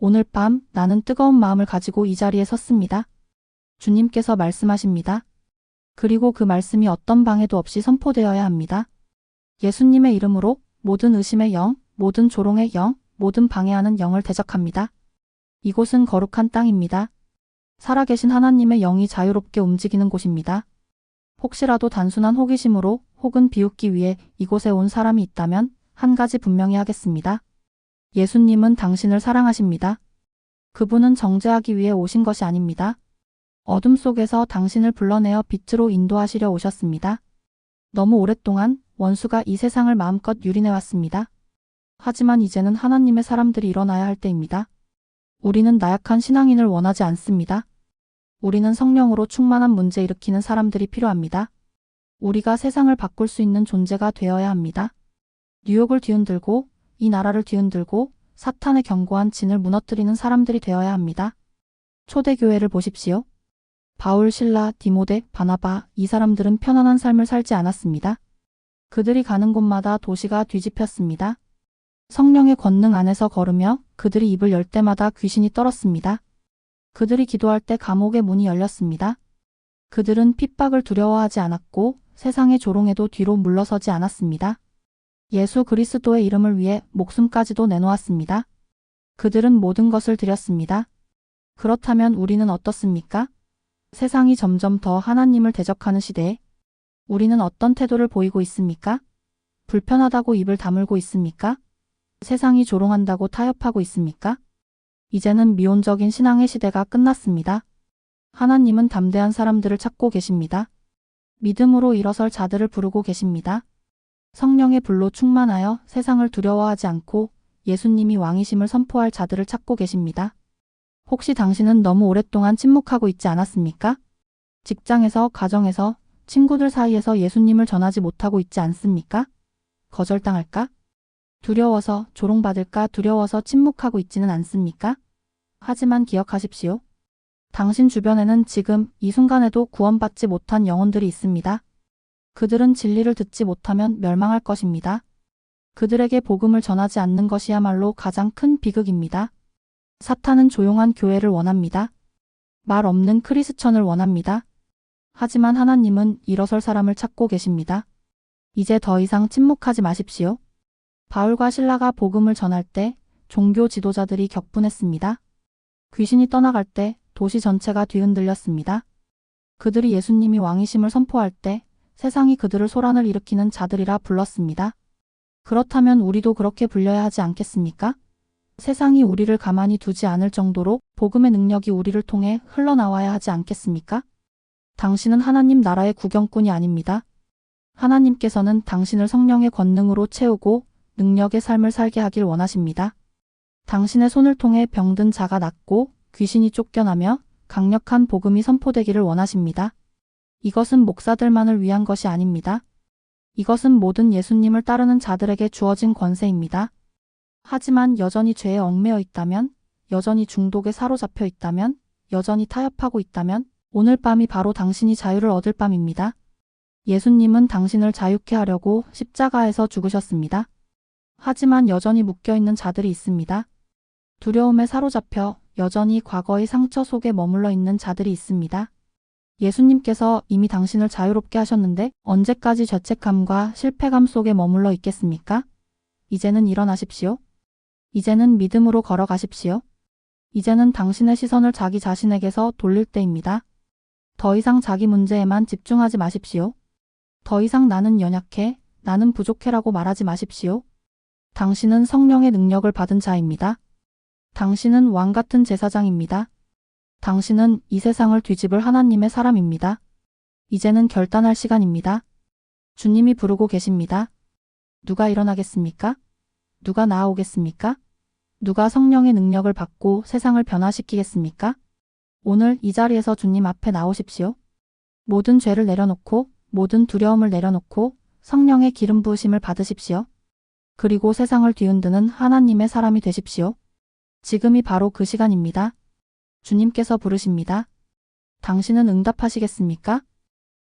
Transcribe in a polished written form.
오늘 밤 나는 뜨거운 마음을 가지고 이 자리에 섰습니다. 주님께서 말씀하십니다. 그리고 그 말씀이 어떤 방해도 없이 선포되어야 합니다. 예수님의 이름으로 모든 의심의 영, 모든 조롱의 영, 모든 방해하는 영을 대적합니다. 이곳은 거룩한 땅입니다. 살아계신 하나님의 영이 자유롭게 움직이는 곳입니다. 혹시라도 단순한 호기심으로 혹은 비웃기 위해 이곳에 온 사람이 있다면 한 가지 분명히 하겠습니다. 예수님은 당신을 사랑하십니다. 그분은 정죄하기 위해 오신 것이 아닙니다. 어둠 속에서 당신을 불러내어 빛으로 인도하시려 오셨습니다. 너무 오랫동안 원수가 이 세상을 마음껏 유린해왔습니다. 하지만 이제는 하나님의 사람들이 일어나야 할 때입니다. 우리는 나약한 신앙인을 원하지 않습니다. 우리는 성령으로 충만한 문제 일으키는 사람들이 필요합니다. 우리가 세상을 바꿀 수 있는 존재가 되어야 합니다. 뉴욕을 뒤흔들고 이 나라를 뒤흔들고 사탄의 견고한 진을 무너뜨리는 사람들이 되어야 합니다. 초대교회를 보십시오. 바울, 실라, 디모데, 바나바 이 사람들은 편안한 삶을 살지 않았습니다. 그들이 가는 곳마다 도시가 뒤집혔습니다. 성령의 권능 안에서 걸으며 그들이 입을 열 때마다 귀신이 떨었습니다. 그들이 기도할 때 감옥의 문이 열렸습니다. 그들은 핍박을 두려워하지 않았고 세상의 조롱에도 뒤로 물러서지 않았습니다. 예수 그리스도의 이름을 위해 목숨까지도 내놓았습니다. 그들은 모든 것을 드렸습니다. 그렇다면 우리는 어떻습니까? 세상이 점점 더 하나님을 대적하는 시대에 우리는 어떤 태도를 보이고 있습니까? 불편하다고 입을 다물고 있습니까? 세상이 조롱한다고 타협하고 있습니까? 이제는 미온적인 신앙의 시대가 끝났습니다. 하나님은 담대한 사람들을 찾고 계십니다. 믿음으로 일어설 자들을 부르고 계십니다. 성령의 불로 충만하여 세상을 두려워하지 않고 예수님이 왕이심을 선포할 자들을 찾고 계십니다. 혹시 당신은 너무 오랫동안 침묵하고 있지 않았습니까? 직장에서, 가정에서, 친구들 사이에서 예수님을 전하지 못하고 있지 않습니까? 거절당할까? 두려워서, 조롱받을까 두려워서 침묵하고 있지는 않습니까? 하지만 기억하십시오. 당신 주변에는 지금 이 순간에도 구원받지 못한 영혼들이 있습니다. 그들은 진리를 듣지 못하면 멸망할 것입니다. 그들에게 복음을 전하지 않는 것이야말로 가장 큰 비극입니다. 사탄은 조용한 교회를 원합니다. 말 없는 크리스천을 원합니다. 하지만 하나님은 일어설 사람을 찾고 계십니다. 이제 더 이상 침묵하지 마십시오. 바울과 실라가 복음을 전할 때 종교 지도자들이 격분했습니다. 귀신이 떠나갈 때 도시 전체가 뒤흔들렸습니다. 그들이 예수님이 왕이심을 선포할 때 세상이 그들을 소란을 일으키는 자들이라 불렀습니다. 그렇다면 우리도 그렇게 불려야 하지 않겠습니까? 세상이 우리를 가만히 두지 않을 정도로 복음의 능력이 우리를 통해 흘러나와야 하지 않겠습니까? 당신은 하나님 나라의 구경꾼이 아닙니다. 하나님께서는 당신을 성령의 권능으로 채우고 능력의 삶을 살게 하길 원하십니다. 당신의 손을 통해 병든 자가 낫고 귀신이 쫓겨나며 강력한 복음이 선포되기를 원하십니다. 이것은 목사들만을 위한 것이 아닙니다. 이것은 모든 예수님을 따르는 자들에게 주어진 권세입니다. 하지만 여전히 죄에 얽매여 있다면, 여전히 중독에 사로잡혀 있다면, 여전히 타협하고 있다면 오늘 밤이 바로 당신이 자유를 얻을 밤입니다. 예수님은 당신을 자유케 하려고 십자가에서 죽으셨습니다. 하지만 여전히 묶여있는 자들이 있습니다. 두려움에 사로잡혀 여전히 과거의 상처 속에 머물러 있는 자들이 있습니다. 예수님께서 이미 당신을 자유롭게 하셨는데 언제까지 죄책감과 실패감 속에 머물러 있겠습니까? 이제는 일어나십시오. 이제는 믿음으로 걸어가십시오. 이제는 당신의 시선을 자기 자신에게서 돌릴 때입니다. 더 이상 자기 문제에만 집중하지 마십시오. 더 이상 나는 연약해, 나는 부족해라고 말하지 마십시오. 당신은 성령의 능력을 받은 자입니다. 당신은 왕 같은 제사장입니다. 당신은 이 세상을 뒤집을 하나님의 사람입니다. 이제는 결단할 시간입니다. 주님이 부르고 계십니다. 누가 일어나겠습니까? 누가 나아오겠습니까? 누가 성령의 능력을 받고 세상을 변화시키겠습니까? 오늘 이 자리에서 주님 앞에 나오십시오. 모든 죄를 내려놓고 모든 두려움을 내려놓고 성령의 기름 부으심을 받으십시오. 그리고 세상을 뒤흔드는 하나님의 사람이 되십시오. 지금이 바로 그 시간입니다. 주님께서 부르십니다. 당신은 응답하시겠습니까?